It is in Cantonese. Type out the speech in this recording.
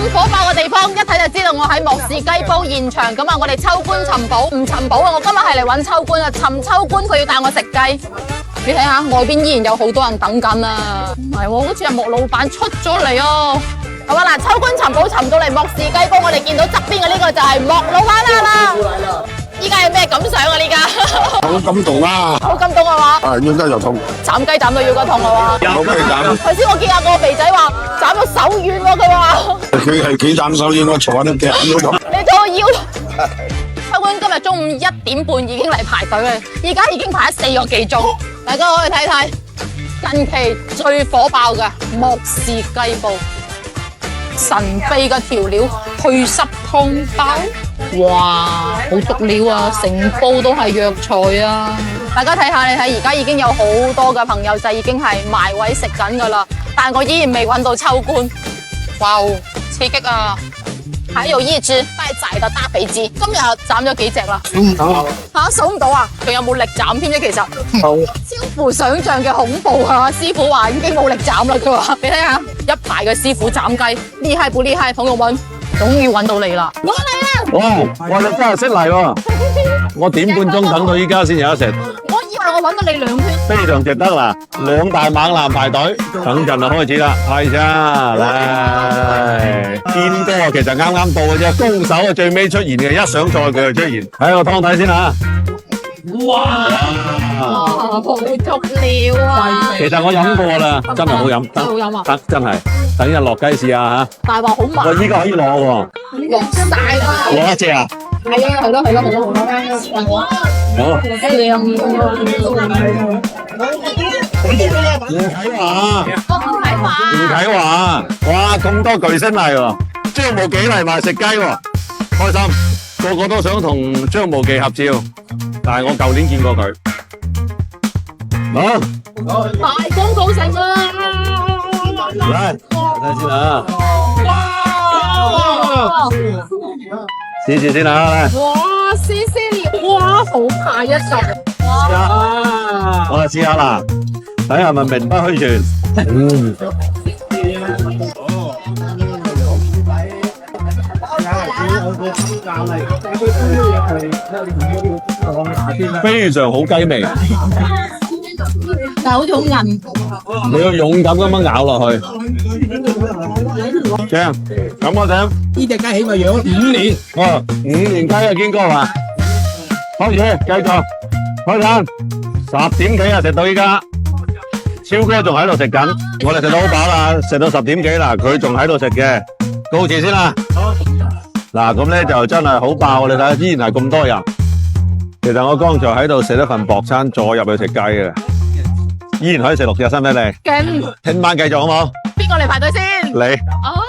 火爆嘅地方，一睇就知道我喺莫氏雞煲現場。咁啊，我哋秋官尋寶，唔尋寶啊！我今日係嚟揾秋官啊，尋秋官佢要帶我食雞。你睇下外邊依然有好多人等緊啊！唔係喎，好似係莫老闆出咗嚟哦。好啊，嗱，秋官尋寶尋到嚟莫氏雞煲，我哋見到側邊嘅呢個就係莫老闆啦。依家有咩感想啊？呢家好感動啦！好感動係嘛？要得就痛，斬雞斬到要個痛係嘛？冇咩斬。頭先我見阿個肥仔話斬到手軟喎，佢話。佢係幾斬手軟，我坐喺度夾嗰度。你做腰。秋官今日中午1點半已經嚟排隊啦，而家已經排咗4個幾鐘。大家可以睇睇近期最火爆嘅莫氏雞煲，神秘嘅調料祛濕湯包，哇，好足料啊！成煲都係藥材啊！大家睇下，你睇而家已經有好多嘅朋友仔已經係埋位食緊噶啦，但我依然未揾到秋官。哇，刺激啊！還有一隻帶仔嘅大肥雞，今日斬咗幾隻啦？嚇，數唔到啊！仲有冇力斬添啫？其實冇，超乎想象嘅恐怖啊！師傅話已經冇力斬啦，佢話你睇下一排嘅師傅斬雞，厲害不厲害？朋友們，終於揾到你啦！我嚟啦！哇！你真係識嚟喎！我1點半鐘等到依家先有得食。我以為我揾到你2圈，非常值得啦！2大猛男排隊，等陣就開始啦，係咋嚟？堅哥其實啱啱到嘅啫，高手啊最尾出現嘅，一上菜佢就出現。睇個湯底先嚇。哇！好足料啊！其實我飲過啦，真係好飲，真係好飲啊！得真係，等一落雞試下嚇。但係話好麻，我依家可以攞喎，落晒啦！攞一隻啊！係啊，係咯，係咯，係咯，好。靚吳啟華，吳啟華，哇咁多巨星嚟喎，張無忌嚟埋食雞喎，開心，個個都想同張無忌合照，但係我舊年見過佢。好，大功告成啦！嚟睇先啊，試試先啊，嚟。哇，試試哇，好大一隻！我試下啦，睇下係咪名不虛傳。非常好雞味，但係好似好韌。你要勇敢咁樣咬落去。正，咁我想呢隻雞起碼養咗5年。哦，5年雞啊，堅哥話，開始繼續開餐，10點幾啊，食到依家，超哥仲喺度食緊，我哋食到好飽啦，食到10點幾啦，佢仲喺度食嘅，告辭先啦。嗱，咁咧就真係好爆，你睇下，依然係咁多人。其實我剛才喺度食一份薄餐，再入去食雞嘅，依然可以食6隻，使唔使你？勁！聽晚繼續好冇？邊個嚟排隊先？你。哦。